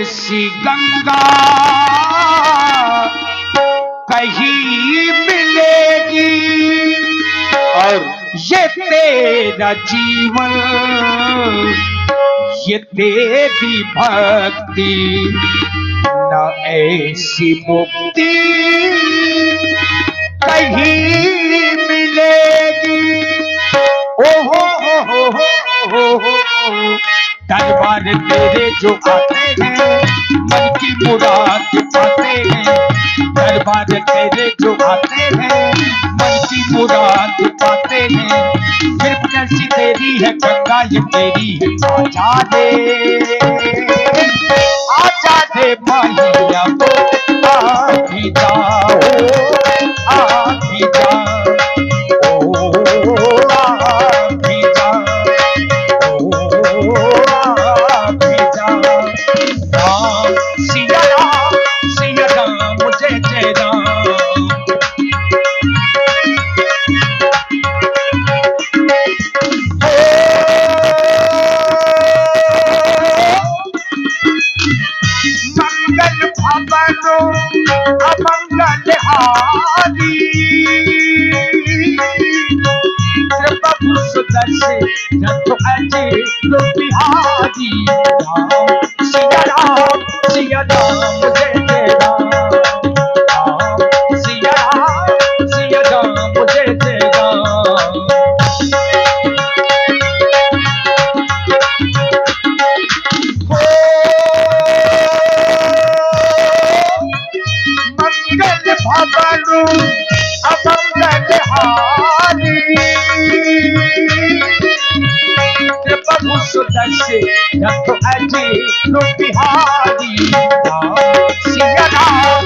ऐसी गंगा कहीं मिलेगी और ये तेरा जीवन, ये तेरी भक्ति, न ऐसी मुक्ति कहीं मिलेगी। ओहो हो दरबार तेरे जो आते हैं मन की मुराद पाते हैं। दरबार तेरे जो आते हैं मन की मुराद पाते हैं। फिर जैसी तेरी है गंगा ये तेरी है। आजा दे माहिया आ भी जाओ, आ भी जाओ, बिहारी राम सिया राम सिया राम जय जय राम, राम सिया राम जय जय राम। मंगल भवनु अमंगल हारी प्रभु सुदर्शन रखो अजय बिहारी राम सिया राम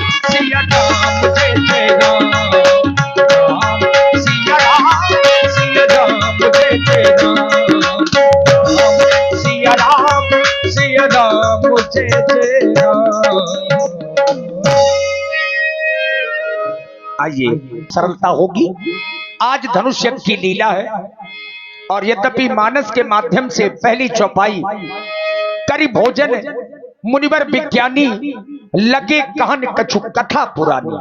जय जय राम, राम सिया राम जय जय राम, राम सिया राम जय जय राम। आइए सरलता होगी। आज धनुष यज्ञ की लीला है और यद्यपि मानस के माध्यम से पहली चौपाई करी भोजन मुनिवर विज्ञानी लगे कहन कछु कथा पुरानी।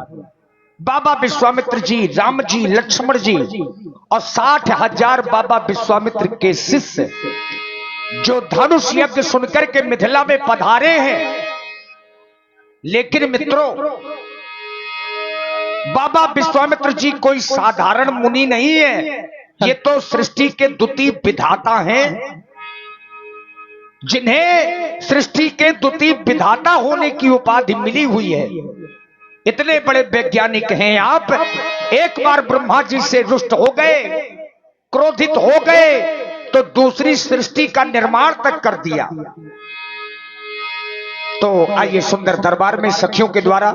बाबा विश्वामित्र जी, राम जी, लक्ष्मण जी और 60,000 बाबा विश्वामित्र के शिष्य जो धनुष यज्ञ सुनकर के मिथिला में पधारे हैं। लेकिन मित्रों, बाबा विश्वामित्र जी कोई साधारण मुनि नहीं है। ये तो सृष्टि के द्वितीय विधाता हैं, जिन्हें सृष्टि के द्वितीय विधाता होने की उपाधि मिली हुई है। इतने बड़े वैज्ञानिक हैं आप। एक बार ब्रह्मा जी से रुष्ट हो गए, क्रोधित हो गए तो दूसरी सृष्टि का निर्माण तक कर दिया। तो आइए सुंदर दरबार में सखियों के द्वारा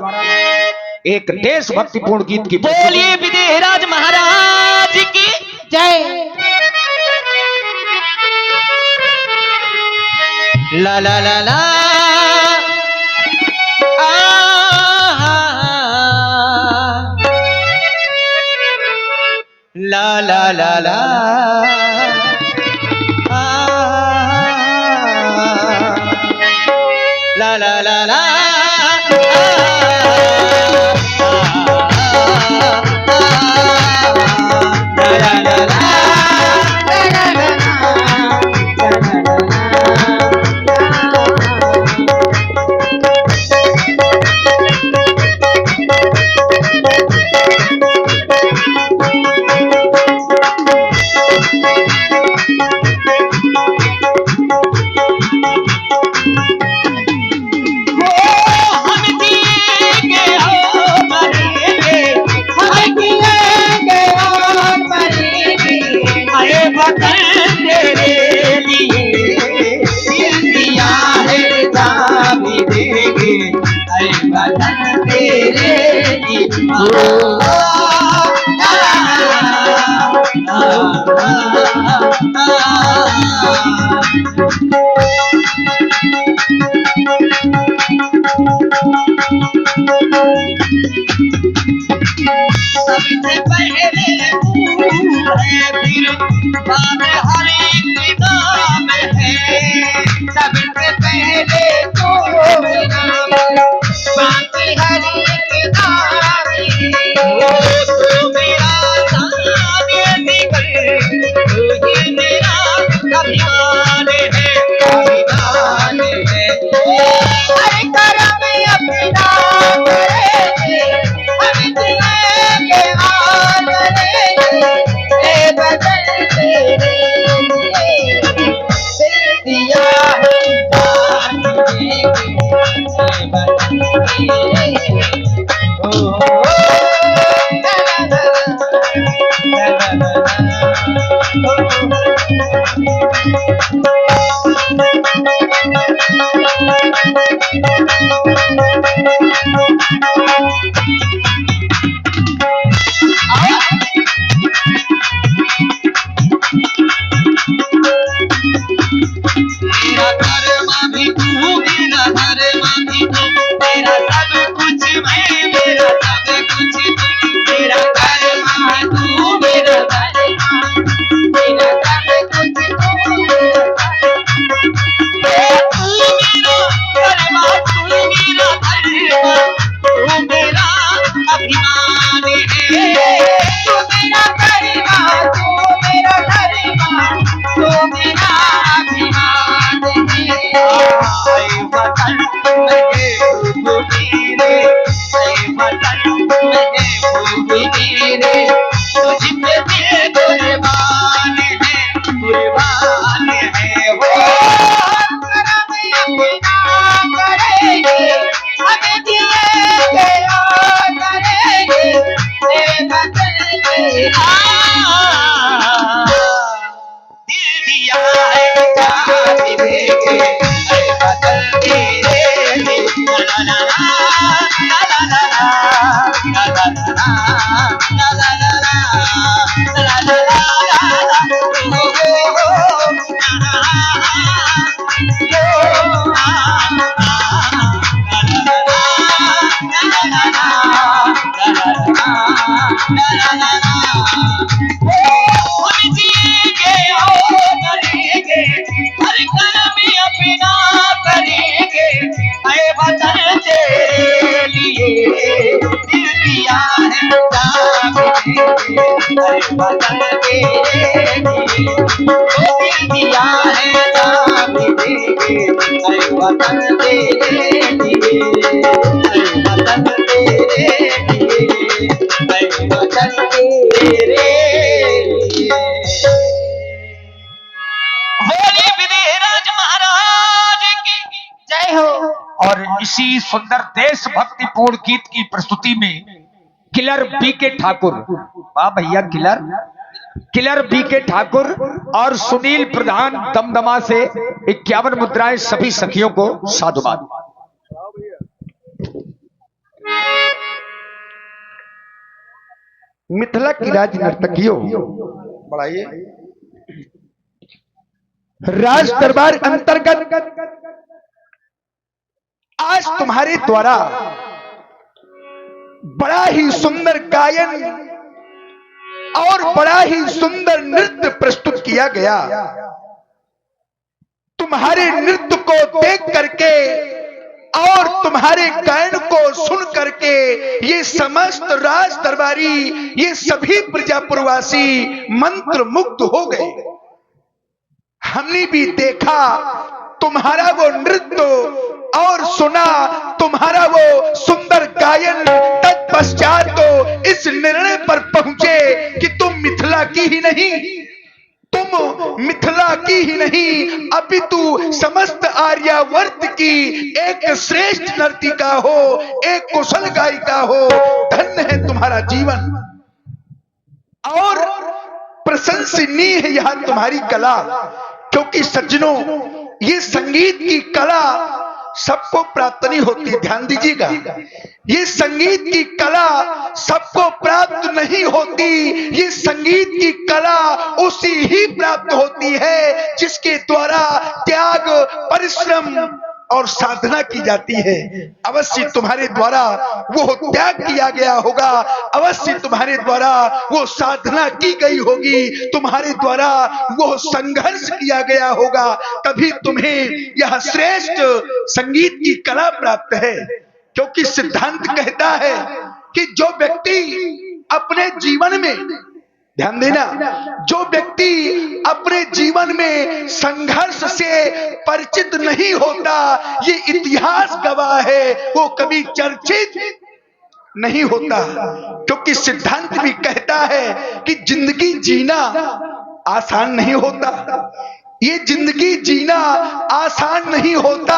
एक देशभक्तिपूर्ण गीत की बोलिए विदेहराज महाराज की जय। ला ला ला ला ला ला ला ला ला ला ला ला सबसे पहले फिर बाद हरि के नाम है। सबसे पहले तो मेरा कर्मा भी तू, मेरा धर्मा भी तू, मेरा सब कुछ मैं, मेरा सब कुछ तू। मेरा कर्मा तू, मेरा धर्मा, मेरा सब कुछ तू। तू मेरा कर्मा, तू मेरा धर्मा, तू मेरा अभिमान है। तू मेरा कर्मा, तू मेरा धर्मा, तू मेरा अभिमान है। ऐ वतन मेरे भूमिरे, ऐ वतन मेरे भूमिरे, तुझ पे दिल कुर्बान है, कुर्बान है। वो करम अपना करेंगे, हमें जिएंगे और करेंगे, ऐ वतन तेरा दिल दिया है जान देंगे, ऐ वतन तेरे लिए। ला ला ला ला ला ला ला ला ला ला ला ला ला ला ला हम जिएंगे और मरेंगे, हर कर्म अपना करेंगे, ऐ वतन तेरे लिए दिल दिया है जान देंगे, ऐ वतन तेरे लिए। ओ दिल दिया है जान देंगे, ऐ वतन तेरे लिए, ऐ वतन तेरे लिए, ऐ वतन तेरे लिए। बोले विदेहराज महाराज की जय हो। और इसी सुंदर देशभक्तिपूर्ण गीत की प्रस्तुति में किलर बीके ठाकुर, वाह भैया किलर बीके ठाकुर और सुनील प्रधान दमदमा से 51 मुद्राएं सभी सखियों को साधुवाद। मिथिला की राज नर्तकियों, बढ़ाइए। राज दरबार अंतर्गत आज तुम्हारे द्वारा बड़ा ही सुंदर गायन और बड़ा ही सुंदर नृत्य प्रस्तुत किया गया। तुम्हारे नृत्य को देख करके और तुम्हारे गायन को सुन करके ये समस्त राज दरबारी, ये सभी प्रजापुरवासी मंत्र मुग्ध हो गए। हमने भी देखा तुम्हारा वो नृत्य और सुना तुम्हारा वो सुंदर गायन। तत्पश्चात तो इस निर्णय पर पहुंचे कि तुम मिथिला की ही नहीं, तुम मिथिला की ही नहीं अपितु समस्त आर्यावर्त की एक श्रेष्ठ नर्तिका हो, एक कुशल गायिका हो। धन्य है तुम्हारा जीवन और प्रशंसनीय है यह तुम्हारी कला। क्योंकि सज्जनों, ये संगीत की कला सबको प्राप्त नहीं होती, ध्यान दीजिएगा। ये संगीत की कला सबको प्राप्त नहीं होती। ये संगीत की कला उसी ही प्राप्त होती है जिसके द्वारा त्याग, परिश्रम और साधना की जाती है। अवश्य तुम्हारे द्वारा वो त्याग किया गया होगा, अवश्य तुम्हारे द्वारा वो साधना की गई होगी, तुम्हारे द्वारा वो संघर्ष किया गया होगा, तभी तुम्हें यह श्रेष्ठ संगीत की कला प्राप्त है। क्योंकि सिद्धांत कहता है कि जो व्यक्ति अपने जीवन में, ध्यान देना, जो व्यक्ति अपने जीवन में संघर्ष से परिचित नहीं होता, ये इतिहास गवाह है, वो कभी चर्चित नहीं होता। क्योंकि सिद्धांत भी कहता है कि जिंदगी जीना आसान नहीं होता, ये जिंदगी जीना आसान नहीं होता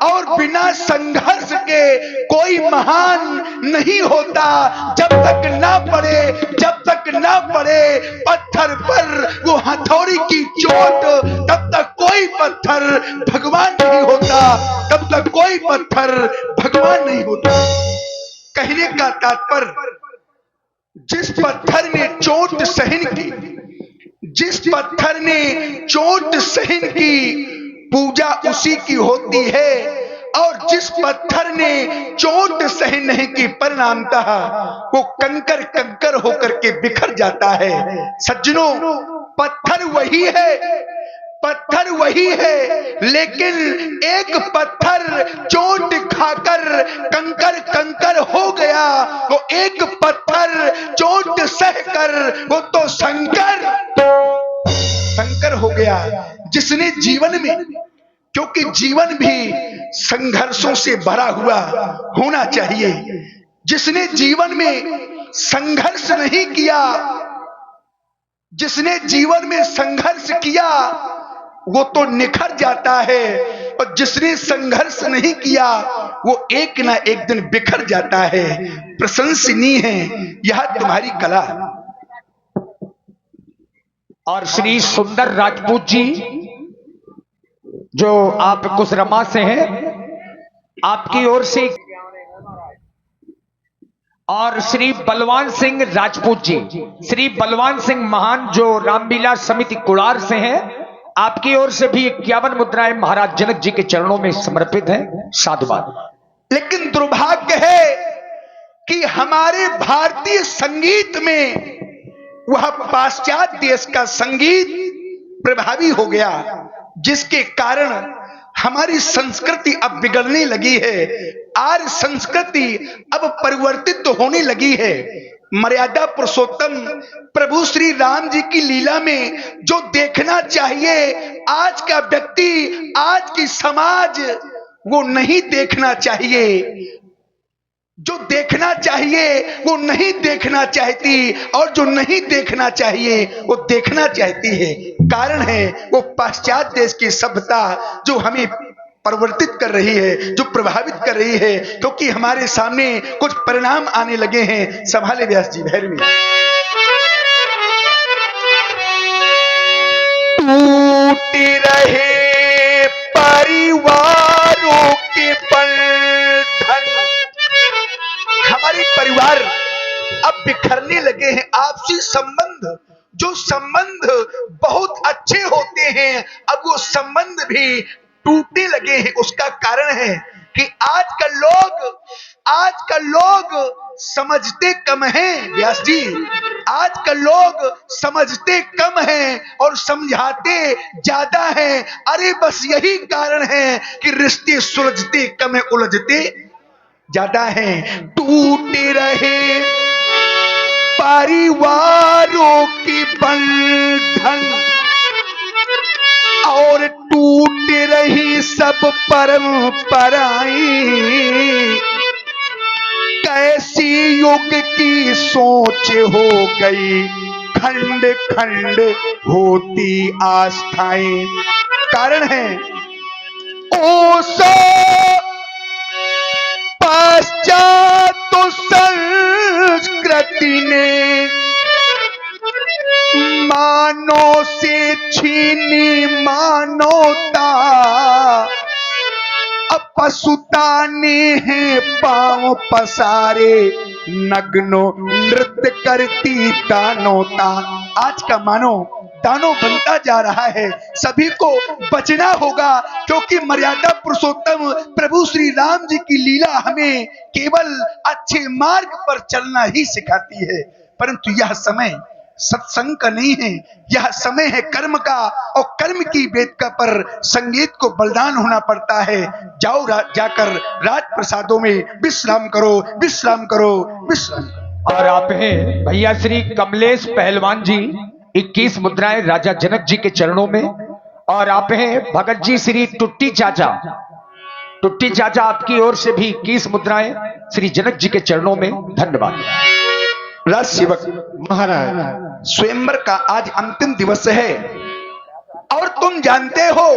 और बिना संघर्ष के कोई महान नहीं होता। जब तक ना पड़े, जब तक ना पड़े पत्थर पर वो हथौड़ी की चोट, तब भगवान नहीं होता तब तक कोई पत्थर भगवान नहीं होता। कहने का तात्पर्य, जिस पत्थर ने चोट सहन की, जिस पत्थर ने चोट सहन की, पूजा उसी की होती है। और जिस पत्थर ने चोट सहन नहीं की, परिणामतः वो कंकर कंकर होकर के बिखर जाता है। सज्जनों, पत्थर वही है, पत्थर वही है, लेकिन एक पत्थर चोट खाकर कंकर कंकर हो गया, वो एक पत्थर चोट सहकर वो तो शंकर हो गया। जिसने जीवन में, क्योंकि जीवन भी संघर्षों से भरा हुआ होना चाहिए, जिसने जीवन में संघर्ष नहीं किया, जिसने जीवन में संघर्ष किया वो तो निखर जाता है, और जिसने संघर्ष नहीं किया वो एक ना एक दिन बिखर जाता है। प्रशंसनीय है यह तुम्हारी कला। और श्री सुंदर राजपूत जी, जो आप कुसरमा से हैं, आपकी ओर से, और श्री बलवान सिंह राजपूत जी, श्री बलवान सिंह महान जो रामलीला समिति कुड़ार से हैं, आपकी ओर से भी 51 मुद्राएं महाराज जनक जी के चरणों में समर्पित हैं। साधुवाद। लेकिन दुर्भाग्य है कि हमारे भारतीय संगीत में वह पाश्चात्य देश का संगीत प्रभावी हो गया, जिसके कारण हमारी संस्कृति अब बिगड़ने लगी है। आर्य संस्कृति अब परिवर्तित होने लगी है। मर्यादा पुरुषोत्तम प्रभु श्री राम जी की लीला में जो देखना चाहिए आज का व्यक्ति, आज की समाज वो नहीं देखना चाहिए। जो देखना चाहिए वो नहीं देखना चाहती, और जो नहीं देखना चाहिए वो देखना चाहती है। कारण है वो पाश्चात्य देश की सभ्यता जो हमें परिवर्तित कर रही है, जो प्रभावित कर रही है, क्योंकि हमारे सामने कुछ परिणाम आने लगे हैं। संभाले व्यास जी भैरवी। टूट रहे परिवारों के बंधन, हमारे परिवार अब बिखरने लगे हैं। आपसी संबंध, जो संबंध बहुत अच्छे होते हैं, अब वो संबंध भी टूटने लगे हैं। उसका कारण है कि आजकल लोग समझते कम हैं। व्यास जी, आजकल लोग समझते कम हैं और समझाते ज्यादा हैं। अरे बस यही कारण है कि रिश्ते सुलझते कम है, उलझते ज्यादा हैं। टूटे रहे परिवारों की बंधन और टूट रही सब परंपराएं, कैसी युग की सोच हो गई, खंड खंड होती आस्थाएं। कारण है ओसो पाश्चात्य संस्कृति ने मानव से छीनी मानवता, अब पशुता ने है पांव पसारे, नग्नो नृत्य करती दानवता। आज का मानव दानव बनता जा रहा है। सभी को बचना होगा, क्योंकि मर्यादा पुरुषोत्तम प्रभु श्री राम जी की लीला हमें केवल अच्छे मार्ग पर चलना ही सिखाती है। परंतु यह समय सत्संग का नहीं है, यह समय है कर्म का, और कर्म की वेदिका पर संगीत को बलिदान होना पड़ता है। जाओ जाकर राज प्रसादों में विश्राम करो, विश्राम करो, विश्राम। और आप हैं भैया श्री कमलेश पहलवान जी, 21 मुद्राएं राजा जनक जी के चरणों में। और आप हैं भगत जी श्री टुट्टी चाचा, टुट्टी चाचा आपकी ओर से भी 21 मुद्राएं श्री जनक जी के चरणों में। धन्यवाद। राज सेवक महाराज, स्वयंवर का आज अंतिम दिवस है, और तुम जानते हो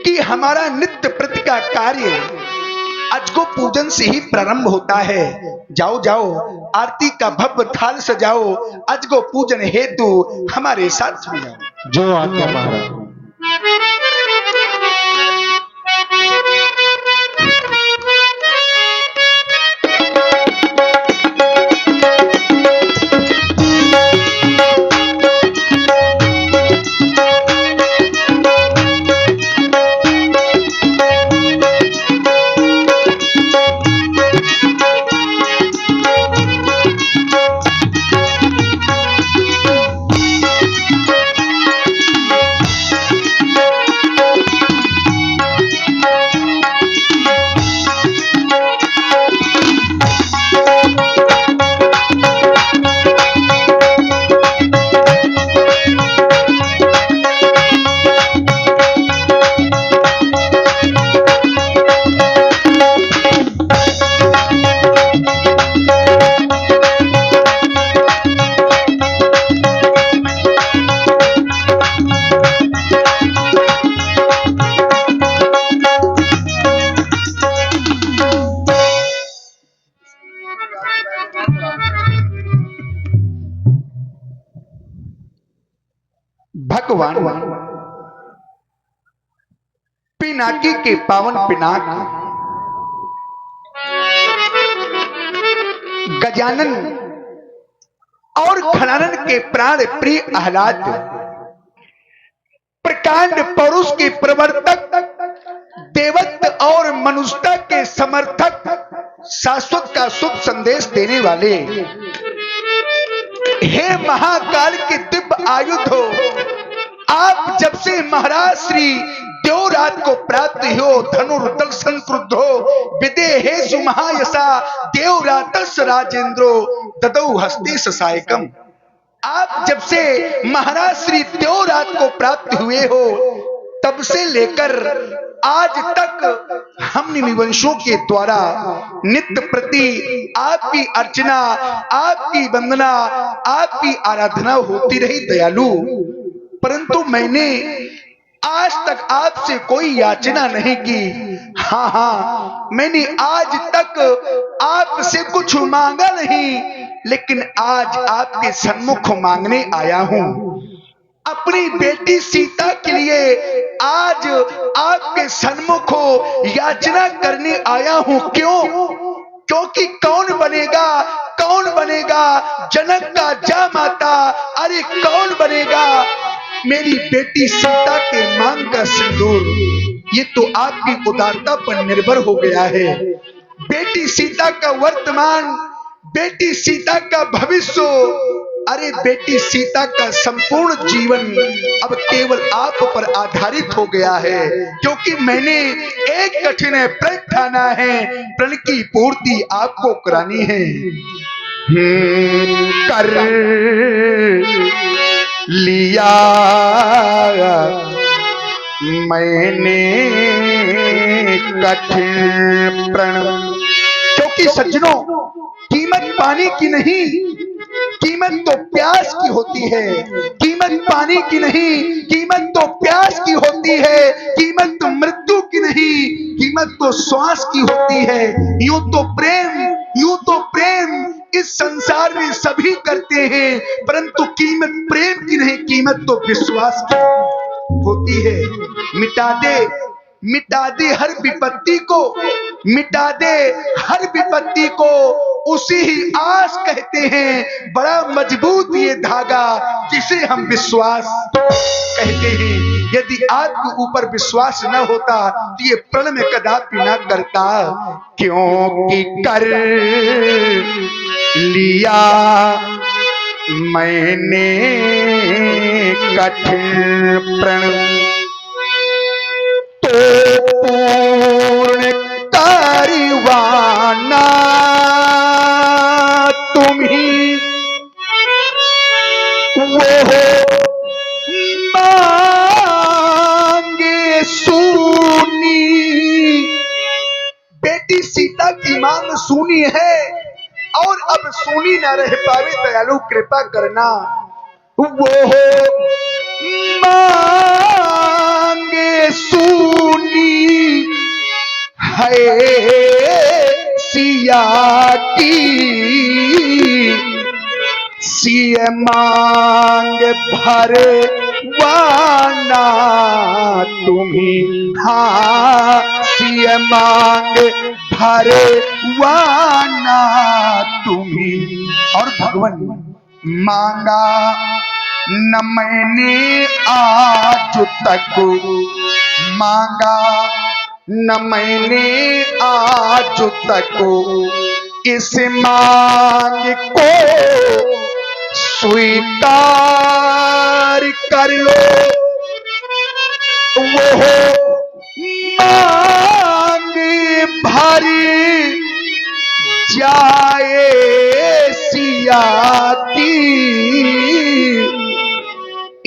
कि हमारा नित्य प्रति का कार्य अजगो पूजन से ही प्रारंभ होता है। जाओ जाओ, आरती का भव्य थाल सजाओ, अजगो पूजन हेतु हमारे साथ में जाओ। जो आज्ञा महाराज। भगवान पिनाकी के पावन पिनाक गजानन और खनानन के प्राण प्रिय आह्लाद प्रकांड पौरुष के प्रवर्तक देवत्व और मनुष्यता के समर्थक शाश्वत का शुभ संदेश देने वाले हे महाकाल के दिव्य आयुध हो, आप जब से महाराज श्री देवराज को प्राप्त हो धनुर्दर्शन क्रुद्ध हो विदेहेषु महायशा देवरातस राजेंद्रो ददौ हस्ते ससायकम। आप जब से महाराज श्री देवराज को प्राप्त हुए हो तब से लेकर आज तक हम निमिवंशों के द्वारा नित्य प्रति आपकी अर्चना, आपकी वंदना, आपकी आराधना होती रही दयालु, परंतु मैंने आज तक आपसे कोई याचना नहीं की। हाँ, मैंने आज तक आपसे कुछ मांगा नहीं, लेकिन आज आपके सन्मुख मांगने आया हूं। अपनी बेटी सीता के लिए आज आपके सन्मुख याचना करने आया हूं। क्यों? क्योंकि कौन बनेगा जनक का जामाता, अरे कौन बनेगा मेरी बेटी सीता के मांग का सिंदूर। ये तो आपकी उदारता पर निर्भर हो गया है। बेटी सीता का वर्तमान, बेटी सीता का भविष्य, अरे बेटी सीता का संपूर्ण जीवन अब केवल आप पर आधारित हो गया है, क्योंकि मैंने एक कठिन प्रण ठाना है, प्रण की पूर्ति आपको करानी है। कर लिया मैंने कठिन प्रण, क्योंकि सज्जनों कीमत पानी की नहीं, कीमत तो प्यास की होती है। कीमत पानी की नहीं, कीमत तो प्यास की होती है। कीमत तो मृत्यु की नहीं, कीमत तो श्वास की होती है। यूं तो प्रेम इस संसार में सभी करते हैं, परंतु कीमत प्रेम की नहीं, कीमत तो विश्वास की होती है। मिटा दे हर विपत्ति को, मिटा दे हर विपत्ति को, उसी ही आस कहते हैं। बड़ा मजबूत ये धागा जिसे हम विश्वास कहते हैं। यदि आपके ऊपर विश्वास न होता तो ये प्रण में कदापि न करता, क्योंकि कर लिया मैंने कठिन प्रण, तो पूर्ण कारवाना तुम ही वो मांगे सुनी। बेटी सीता की मांग सुनी है और अब सुनी न रह पावे, दयालु कृपा करना। वो मांगे सुनी है सिया की, सिया मांग भरे वाना तुम्ही। हाँ, सिया मांग भरे वाना तुम्ही। और भगवान मांगा न मैंने आज तक, मांगा न मैंने आज तक, इस मांग को स्वीकार कर लो। वो मांग भरी जाए सिया की,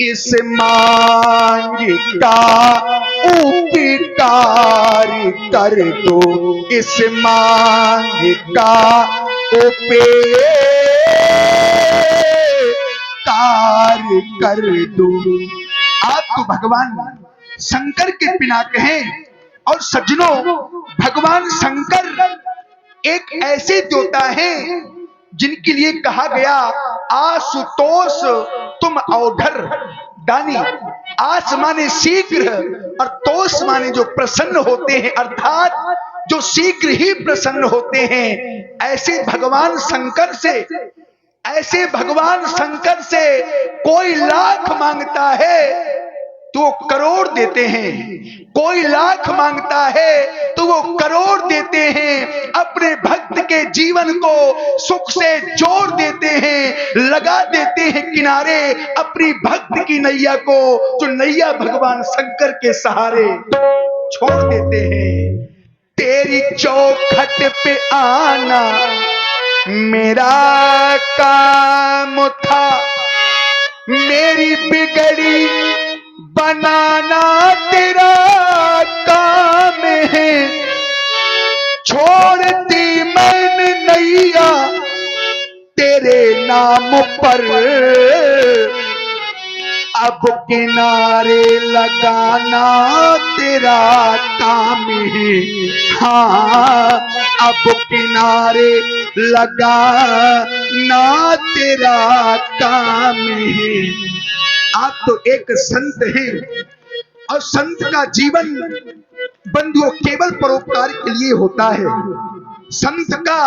इस मांग का उपकार कर दो, इस मांग का उपकार कर दो। आप तो भगवान शंकर के पिनाक हैं। और सज्जनों, भगवान शंकर एक ऐसे देवता हैं जिनके लिए कहा गया आशुतोष तुम औढर दानी। आस माने शीघ्र और तोष माने जो प्रसन्न होते हैं, अर्थात जो शीघ्र ही प्रसन्न होते हैं। ऐसे भगवान शंकर से कोई लाख मांगता है तो वो करोड़ देते हैं, कोई लाख मांगता है तो वो करोड़ देते हैं। अपने भक्त के जीवन को सुख से जोड़ देते हैं, लगा देते हैं किनारे अपनी भक्त की नैया को, जो नैया भगवान शंकर के सहारे छोड़ देते हैं। तेरी चौखट पे आना मेरा काम था, मेरी बिगड़ी बनाना तेरा काम है। छोड़ दी मैंने नैया तेरे नाम पर, अब किनारे लगाना तेरा काम है। हाँ, अब किनारे लगाना तेरा काम है। आप तो एक संत हैं और संत का जीवन बंधुओं केवल परोपकार के लिए होता है। संत का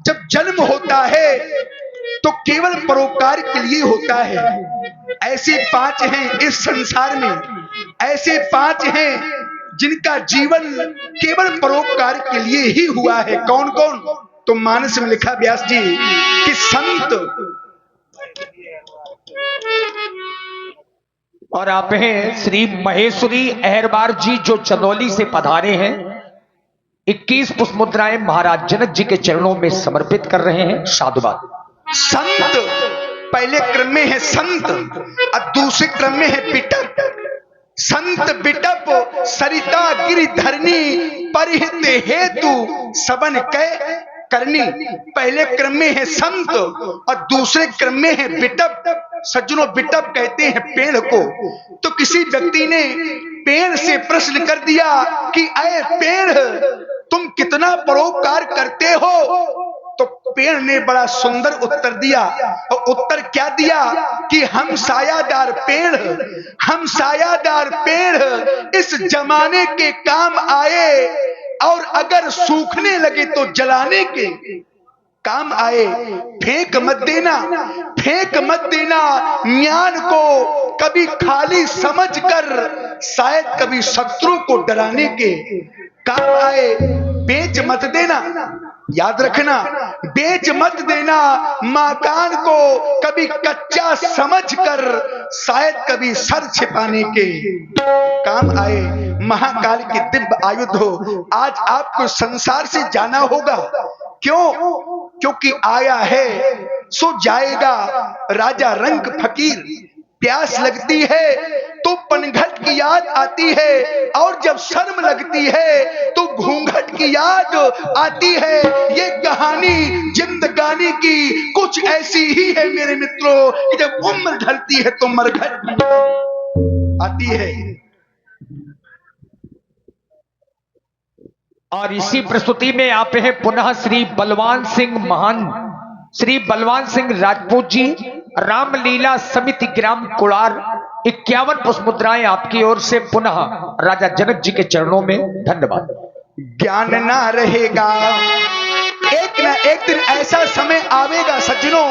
जब जन्म होता है तो केवल परोपकार के लिए होता है। ऐसे 5 हैं इस संसार में, ऐसे 5 हैं जिनका जीवन केवल परोपकार के लिए ही हुआ है। कौन कौन? तो मानस में लिखा व्यास जी कि संत और आप हैं श्री महेश्वरी अहरबार जी जो चंदौली से पधारे हैं। 21 पुष्प मुद्राएं महाराज जनक जी के चरणों में समर्पित कर रहे हैं। साधुवाद। संत पहले क्रम में है संत और दूसरे क्रम में है बिटप। संत बिटप सरिता गिरि धरनी, परिहित हेतु सबन कै करनी। पहले क्रम में है संत और दूसरे क्रम में है बिटप। सज्जनों, बिटप कहते हैं पेड़ को। तो किसी व्यक्ति ने पेड़ से प्रश्न कर दिया कि अरे पेड़, तुम कितना परोपकार करते हो? तो पेड़ ने बड़ा सुंदर उत्तर दिया। और उत्तर क्या दिया कि हम सायादार पेड़ इस जमाने के काम आए, और अगर सूखने लगे तो जलाने के काम आए। फेंक मत देना ज्ञान को कभी खाली समझकर, शायद कभी शत्रु को डराने के काम आए। बेच मत देना, याद रखना, बेच मत देना मकान को कभी कच्चा समझकर, शायद कभी सर छिपाने के काम आए। महाकाल की दिव्य आयुध हो। आज आपको संसार से जाना होगा। क्यों? क्योंकि आया है सो जाएगा। राजा रंग फकीर। प्यास लगती है तो पनघट की याद आती है, और जब शर्म लगती है तो घूंघट की याद आती है। ये कहानी जिंदगानी की कुछ ऐसी ही है मेरे मित्रों, कि जब उम्र ढलती है तो मरघट आती है। और इसी प्रस्तुति में आप हैं पुनः श्री बलवान सिंह महान, श्री बलवान सिंह राजपूत जी, रामलीला समिति ग्राम कुड़ार। 51 पुष्प मुद्राएं आपकी ओर से पुनः राजा जनक जी के चरणों में। धन्यवाद। ज्ञान ना रहेगा, एक ना एक दिन ऐसा समय आवेगा सज्जनों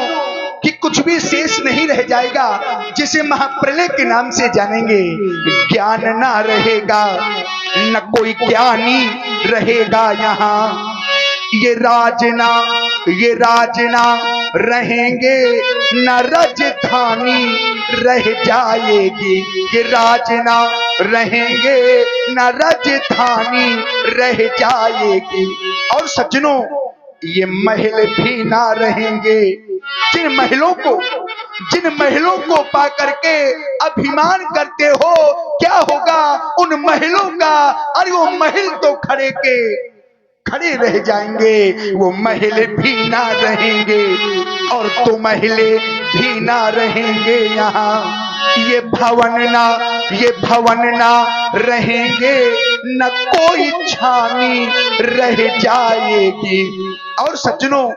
कि कुछ भी शेष नहीं रह जाएगा, जिसे महाप्रलय के नाम से जानेंगे। ज्ञान ना रहेगा, न कोई ज्ञानी रहेगा यहाँ। ये राजना रहेंगे, न राजधानी रह जाएगी। ये राजना रहेंगे, न राजधानी रह जाएगी। और सज्जनों, ये महल भी ना रहेंगे। जिन महलों को पा करके अभिमान करते हो, क्या होगा उन महलों का? अरे वो महल तो खड़े रह जाएंगे, वो महल भी ना रहेंगे, और तो महले भी ना रहेंगे यहाँ। ये भवन ना रहेंगे, न कोई छानी रह जाएगी। और सज्जनों,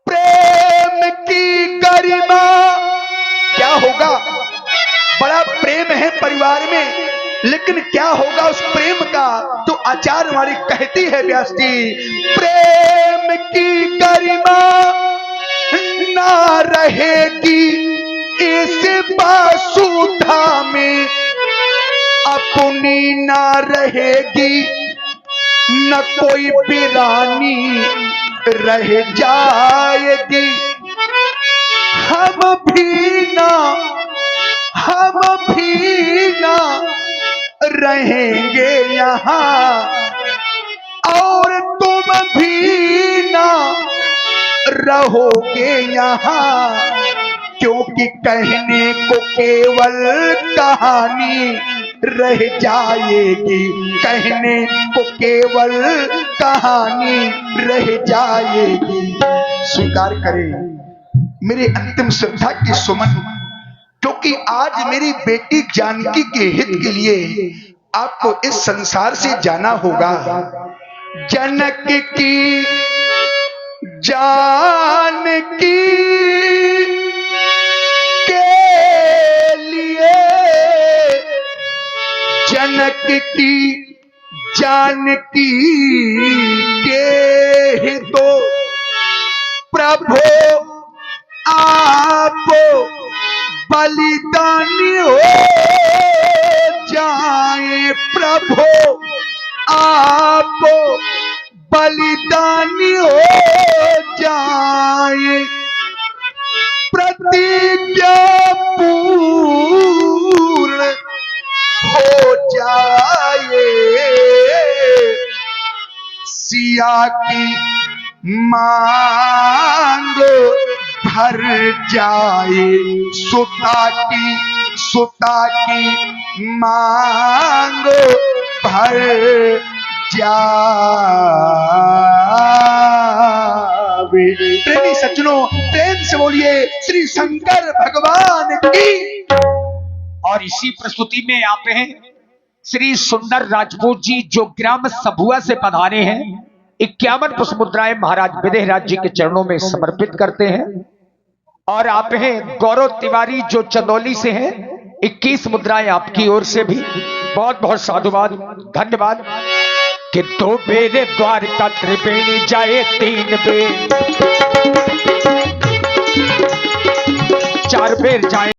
प्रेम की गरिमा क्या होगा? बड़ा प्रेम है परिवार में, लेकिन क्या होगा उस प्रेम का? तो आचार्य हमारी कहती है व्यास जी, प्रेम की गरिमा ना रहेगी इस वासुधा में, अपनी ना रहेगी न कोई वीरानी रह जाएगी। हम भी ना रहेंगे यहाँ, और तुम भी ना रहोगे यहाँ, क्योंकि कहने को केवल कहानी रह जाएगी, कहने को केवल कहानी रह जाएगी। स्वीकार करें मेरे अंतिम श्रद्धा के सुमन, क्योंकि आज मेरी बेटी जानकी के हित के लिए आपको इस संसार से जाना होगा। जनक की जानकी के लिए, जनक की जानकी के हितो प्रभु आप बलिदानी हो जाए, प्रभु आप बलिदानी हो जाए, प्रतिज्ञा पूर्ण हो जाए, सिया की मांग भर जाए, सुता की मांग भर जावे। प्रेमी सज्जनों, प्रेम से बोलिए श्री शंकर भगवान की। और इसी प्रस्तुति में आप हैं श्री सुंदर राजपूत जी, जो ग्राम सबुआ से पधारे हैं। 51 पुष्प मुद्राएं महाराज विदेहराज जी के चरणों में समर्पित करते हैं। और आप हैं गौरव तिवारी, जो चंदौली से हैं। 21 मुद्राएं आपकी ओर से भी बहुत बहुत साधुवाद, धन्यवाद। कि 2 बेर द्वारका त्रिवेणी जाए, 3 बेर 4 बेर जाए।